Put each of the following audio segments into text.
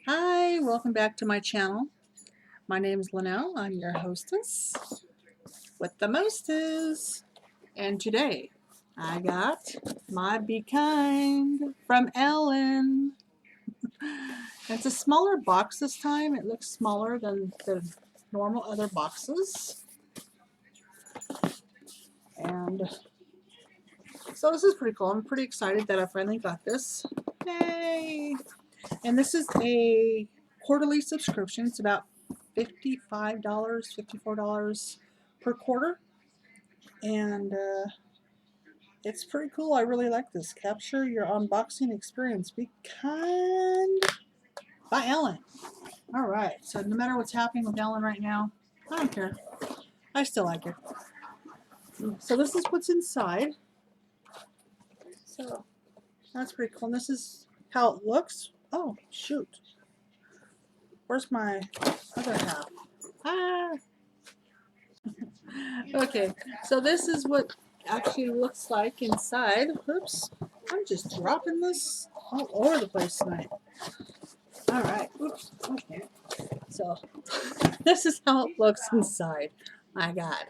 Hi, welcome back to my channel. My name is Linnell. I'm your hostess with the mostest. And today I got my Be Kind from Ellen. It's a smaller box this time. It looks smaller than the normal other boxes. And so this is pretty cool. I'm pretty excited that I finally got this. Yay! And this is a quarterly subscription. It's about $55, $54 per quarter. And it's pretty cool. I really like this. Capture your unboxing experience. Be kind by Ellen. All right. So no matter what's happening with Ellen right now, I don't care. I still like her. So this is what's inside. So that's pretty cool. And this is how it looks. Oh, shoot. Where's my other half? Ah. Okay, so this is what actually looks like inside. Oops, I'm just dropping this all over the place tonight. All right, oops, okay. So this is how it looks inside. My God.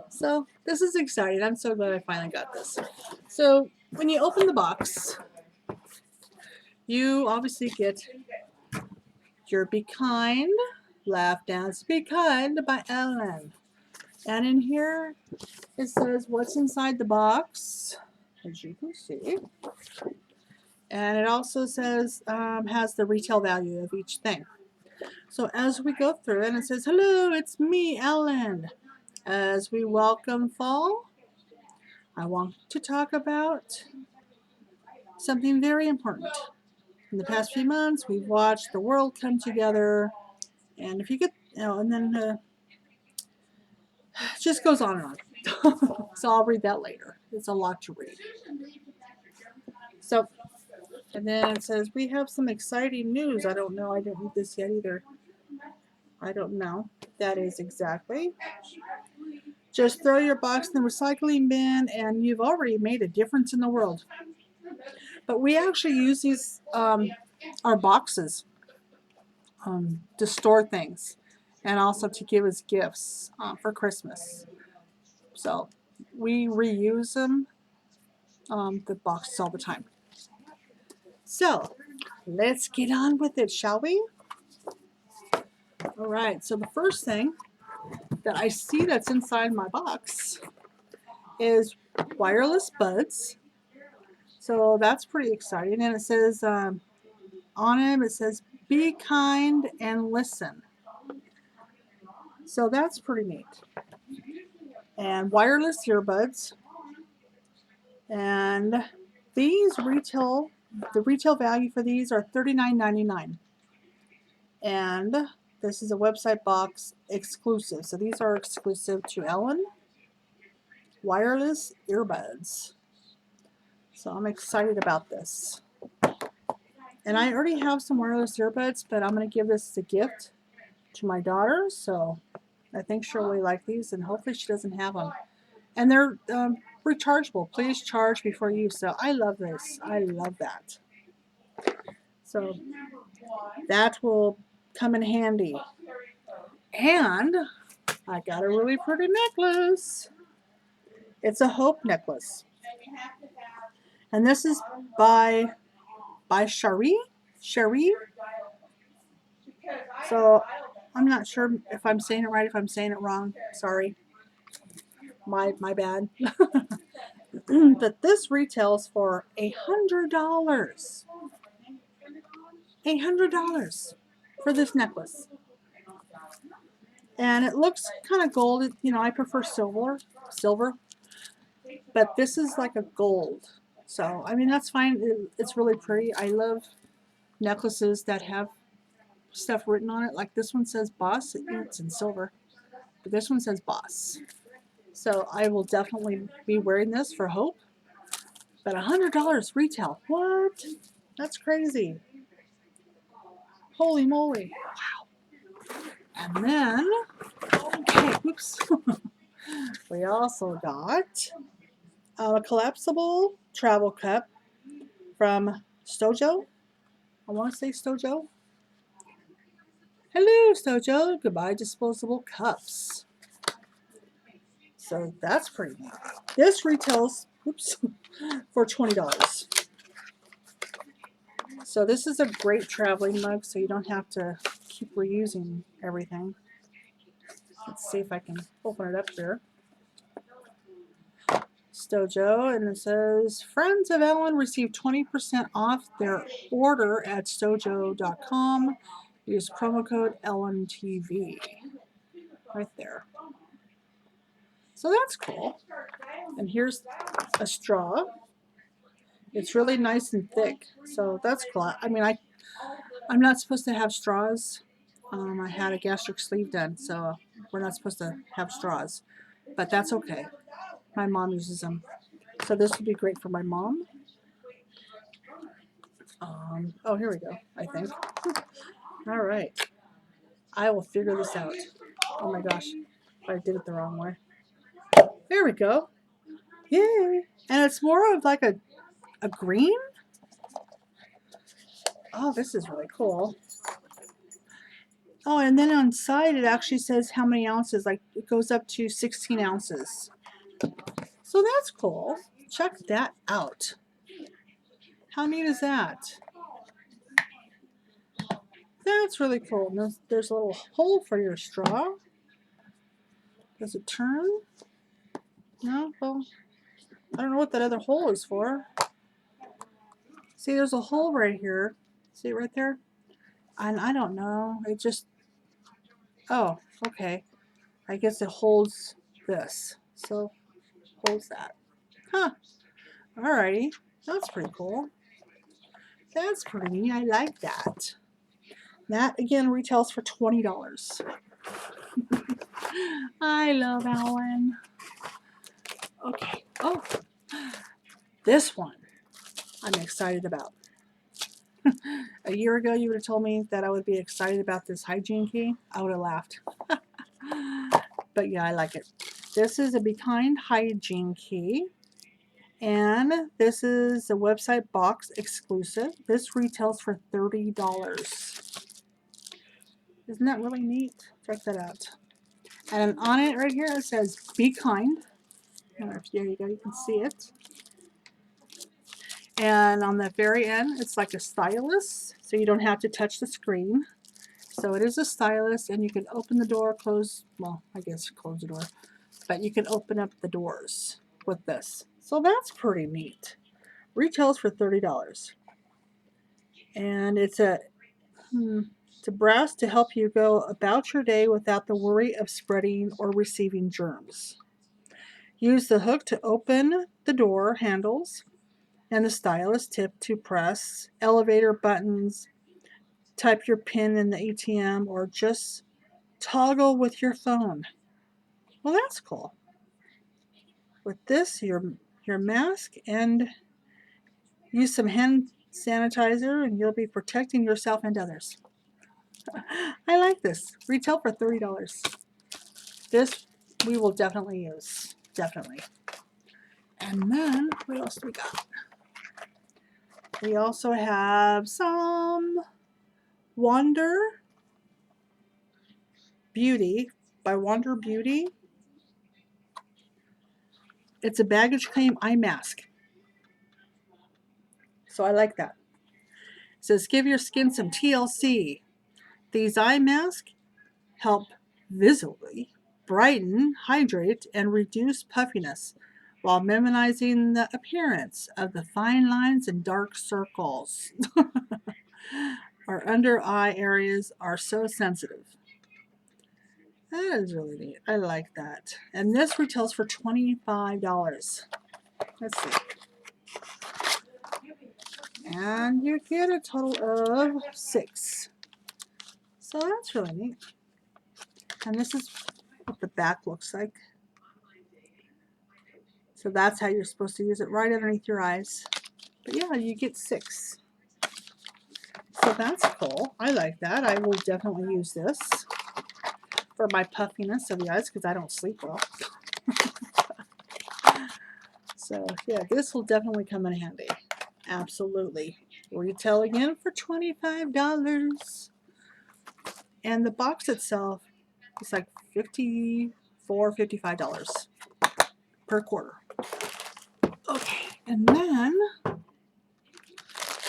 So this is exciting. I'm so glad I finally got this. So when you open the box, you obviously get your Be Kind, Laugh, Dance, Be Kind by Ellen. And in here, it says what's inside the box, as you can see. And it also says, has the retail value of each thing. So as we go through it, it says, hello, it's me, Ellen. As we welcome fall, I want to talk about something very important. In the past few months, we've watched the world come together. And if you get, and then it just goes on and on. So I'll read that later. It's a lot to read. So, and then it says, we have some exciting news. I don't know. I didn't read this yet either. I don't know. That is exactly. Just throw your box in the recycling bin and you've already made a difference in the world. But we actually use these, our boxes, to store things and also to give as gifts for Christmas. So we reuse them, the boxes all the time. So let's get on with it, shall we? All right, so the first thing that I see that's inside my box is wireless buds. So that's pretty exciting. And it says on it says, be kind and listen. So that's pretty neat. And wireless earbuds. And these the retail value for these are $39.99. And this is a website box exclusive. So these are exclusive to Ellen. Wireless earbuds. So I'm excited about this. And I already have some wireless earbuds, but I'm going to give this as a gift to my daughter. So I think she'll really like these, and hopefully she doesn't have them. And they're rechargeable. Please charge before use. So I love this. I love that. So that will come in handy. And I got a really pretty necklace. It's a hope necklace. And this is by BYCHARI. So I'm not sure if I'm saying it right, if I'm saying it wrong. Sorry. My bad. But this retails for $100. $100 for this necklace. And it looks kind of gold. You know, I prefer silver. But this is like a gold. So, I mean, that's fine. It's really pretty. I love necklaces that have stuff written on it. Like this one says Boss. It's in silver. But this one says Boss. So I will definitely be wearing this for Hope. But $100 retail. What? That's crazy. Holy moly. Wow. And then, okay, whoops. We also got a collapsible travel cup from Stojo. I want to say Stojo. Hello, Stojo. Goodbye, disposable cups. So that's pretty neat. This retails, oops, for $20. So this is a great traveling mug, so you don't have to keep reusing everything. Let's see if I can open it up here. Stojo, and it says, friends of Ellen receive 20% off their order at stojo.com. Use promo code EllenTV. Right there. So that's cool. And here's a straw. It's really nice and thick, so that's cool. I mean, I'm not supposed to have straws. I had a gastric sleeve done, so we're not supposed to have straws, but that's okay. My mom uses them, so this would be great for my mom. Oh, here we go, I think. All right. I will figure this out. Oh my gosh, I did it the wrong way. There we go. Yay! And it's more of like a green. Oh, this is really cool. Oh, and then on side it actually says how many ounces. Like it goes up to 16 ounces. So that's cool. Check that out. How neat is that? That's really cool. And there's a little hole for your straw. Does it turn? No? Well, I don't know what that other hole is for. See, there's a hole right here. See it right there? And I don't know. It just... Oh, okay. I guess it holds this. So, holds that. Huh. Alrighty. That's pretty cool. That's pretty neat. I like that. That, again, retails for $20. I love Ellen. Okay. Oh, this one I'm excited about. A year ago, you would have told me that I would be excited about this hygiene key. I would have laughed. But yeah, I like it. This is a Be Kind hygiene key. And this is a website box exclusive. This retails for $30. Isn't that really neat? Check that out. And on it right here, it says Be Kind. There you go, you can see it. And on the very end, it's like a stylus, so you don't have to touch the screen. So it is a stylus, and you can open the door, close, well, I guess close the door, but you can open up the doors with this. So that's pretty neat. Retails for $30. And it's a brass to help you go about your day without the worry of spreading or receiving germs. Use the hook to open the door handles and the stylus tip to press elevator buttons, type your PIN in the ATM, or just toggle with your phone. Well, that's cool. With this, your mask, and use some hand sanitizer, and you'll be protecting yourself and others. I like this. Retail for $30. This we will definitely use. Definitely. And then, what else do we got? We also have some Wander Beauty by Wander Beauty. It's a baggage claim eye mask. So I like that. It says, give your skin some TLC. These eye masks help visibly brighten, hydrate, and reduce puffiness while minimizing the appearance of the fine lines and dark circles. Our under eye areas are so sensitive. That is really neat. I like that. And this retails for $25. Let's see. And you get a total of 6. So that's really neat. And this is what the back looks like. So that's how you're supposed to use it, right underneath your eyes. But yeah, you get 6. So that's cool. I like that. I will definitely use this for my puffiness of the eyes because I don't sleep well. So yeah, this will definitely come in handy. Absolutely. Retail again for $25. And the box itself is like $54, $55 per quarter. Okay, and then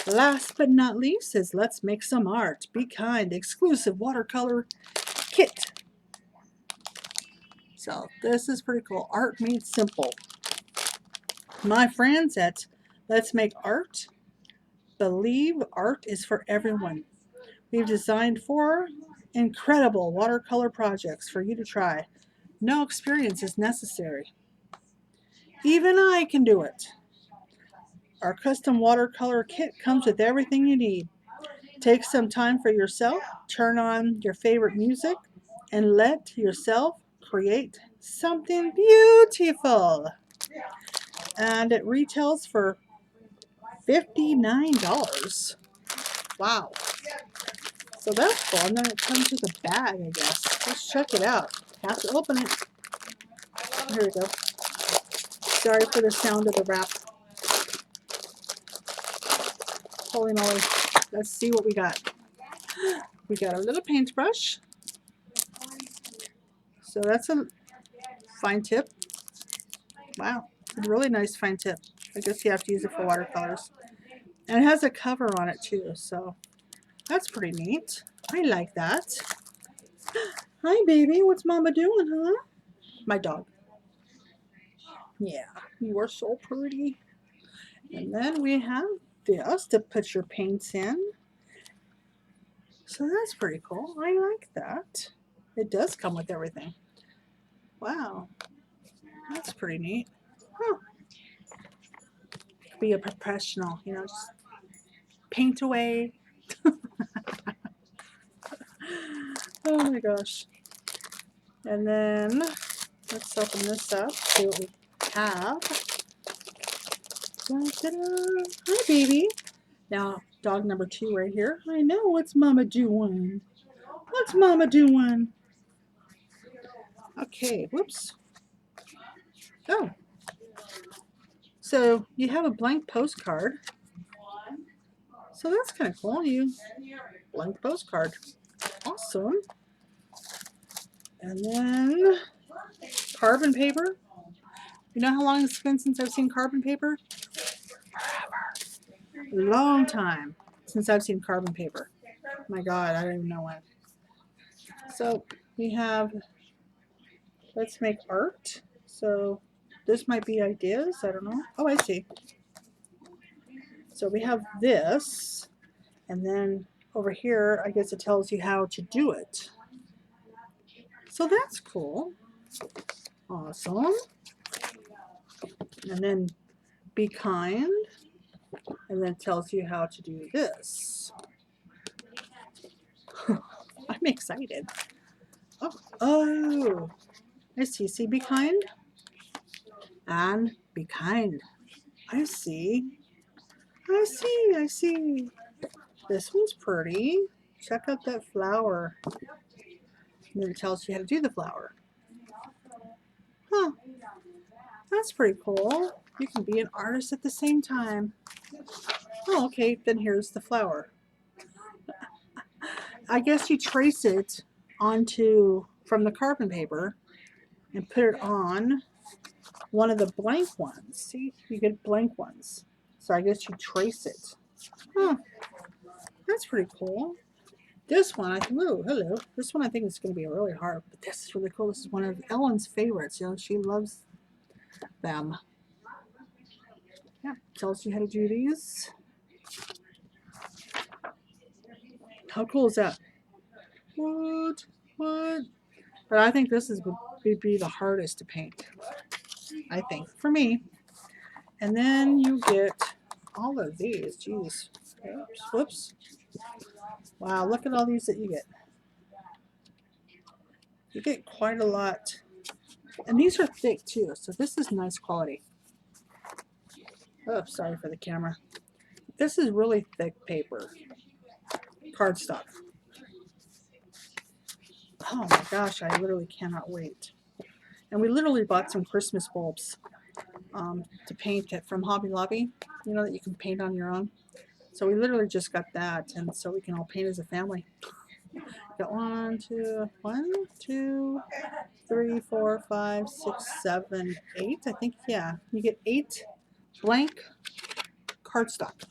last but not least is Let's Make Some Art. Be Kind exclusive watercolor kit. So this is pretty cool. Art made simple. My friends at Let's Make Art believe art is for everyone. We've designed 4 incredible watercolor projects for you to try. No experience is necessary. Even I can do it. Our custom watercolor kit comes with everything you need. Take some time for yourself, turn on your favorite music, and let yourself create something beautiful. And it retails for $59. Wow. So that's cool. And then it comes with a bag, I guess. Let's check it out. Have to open it. Here we go. Sorry for the sound of the wrap. Holy moly. Let's see what we got. We got a little paintbrush. So that's a fine tip. Wow. A really nice fine tip. I guess you have to use it for watercolors. And it has a cover on it too. So that's pretty neat. I like that. Hi, baby. What's Mama doing, huh? My dog. Yeah, you are so pretty. And then we have this to put your paints in. So that's pretty cool. I like that. It does come with everything. Wow. That's pretty neat. Huh. Be a professional, you know, just paint away. Oh my gosh. And then let's open this up, see what we have. Ta-da. Hi, baby. Now, dog number 2 right here. I know, what's Mama doing? What's Mama doing? Okay, whoops. Oh. So you have a blank postcard. So that's kind of cool. You blank postcard. Awesome. And then carbon paper. You know how long it's been since I've seen carbon paper? Forever. Long time since I've seen carbon paper. My God, I don't even know when. So we have Let's Make Art. So this might be ideas. I don't know. Oh, I see. So we have this. And then over here, I guess it tells you how to do it. So that's cool. Awesome. And then Be Kind. And then it tells you how to do this. I'm excited. Oh, I see. See, Be Kind. And Be Kind. I see. I see. I see. This one's pretty. Check out that flower. And then it tells you how to do the flower. Huh. That's pretty cool. You can be an artist at the same time. Oh, okay. Then here's the flower. I guess you trace it onto from the carbon paper and put it on one of the blank ones. See, you get blank ones. So I guess you trace it. Huh. That's pretty cool. This one, hello. This one I think is going to be really hard, but this is really cool. This is one of Ellen's favorites. You know, she loves them. Yeah, tells you how to do these. How cool is that? What? But I think this would be the hardest to paint. I think, for me. And then you get all of these. Jeez. Oops, whoops. Wow, look at all these that you get. You get quite a lot. And these are thick too, so this is nice quality. Oh, sorry for the camera. This is really thick paper. Cardstock. Oh my gosh, I literally cannot wait. And we literally bought some Christmas bulbs to paint it from Hobby Lobby. You know that you can paint on your own. So we literally just got that, and so we can all paint as a family. Got 1, 2, 3, 4, 5, 6, 7, 8. I think, yeah. You get 8 blank cardstock.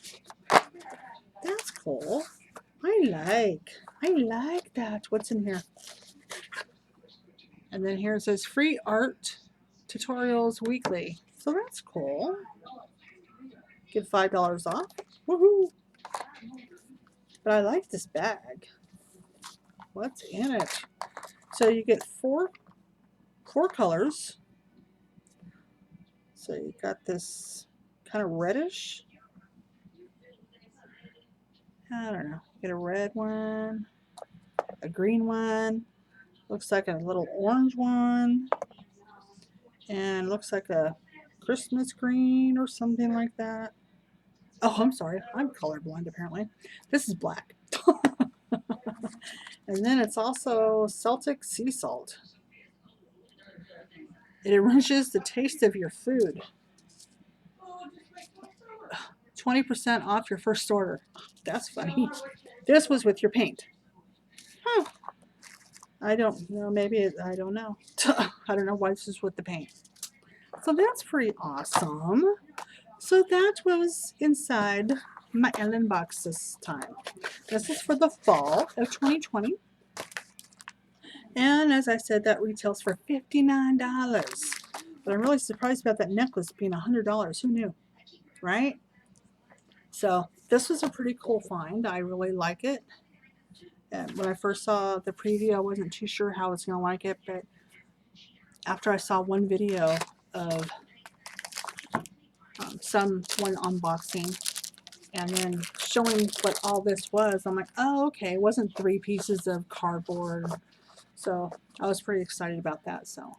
That's cool. I like that. What's in here? And then here it says free art tutorials weekly. So that's cool. Get $5 off. Woohoo! But I like this bag. What's in it? So you get four colors. So you got this kind of reddish. I don't know. Get a red one, a green one. Looks like a little orange one, and looks like a Christmas green or something like that. Oh, I'm sorry. I'm colorblind apparently. This is black. And then it's also Celtic sea salt. It enriches the taste of your food. 20% off your first order. That's funny. This was with your paint. Huh. I don't know. Maybe I don't know. I don't know why this is with the paint. So that's pretty awesome. So that was inside my Ellen box this time. This is for the fall of 2020. And as I said, that retails for $59. But I'm really surprised about that necklace being $100. Who knew? Right? So this was a pretty cool find. I really like it. And when I first saw the preview, I wasn't too sure how I was going to like it. But after I saw one video of one unboxing and then showing what all this was, I'm like, oh, okay. It wasn't 3 pieces of cardboard. So I was pretty excited about that. So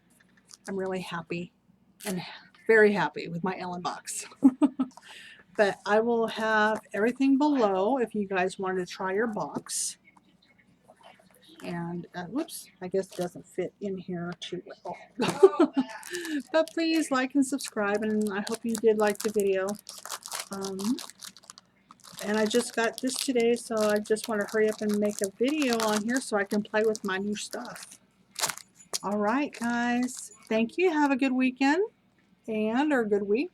I'm really happy and very happy with my Ellen box. But I will have everything below if you guys wanted to try your box. And whoops, I guess it doesn't fit in here too well. But please like and subscribe, and I hope you did like the video. And I just got this today, so I just want to hurry up and make a video on here so I can play with my new stuff. All right, guys. Thank you. Have a good weekend or a good week.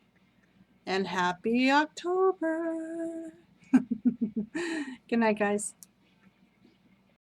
And happy October. Good night, guys.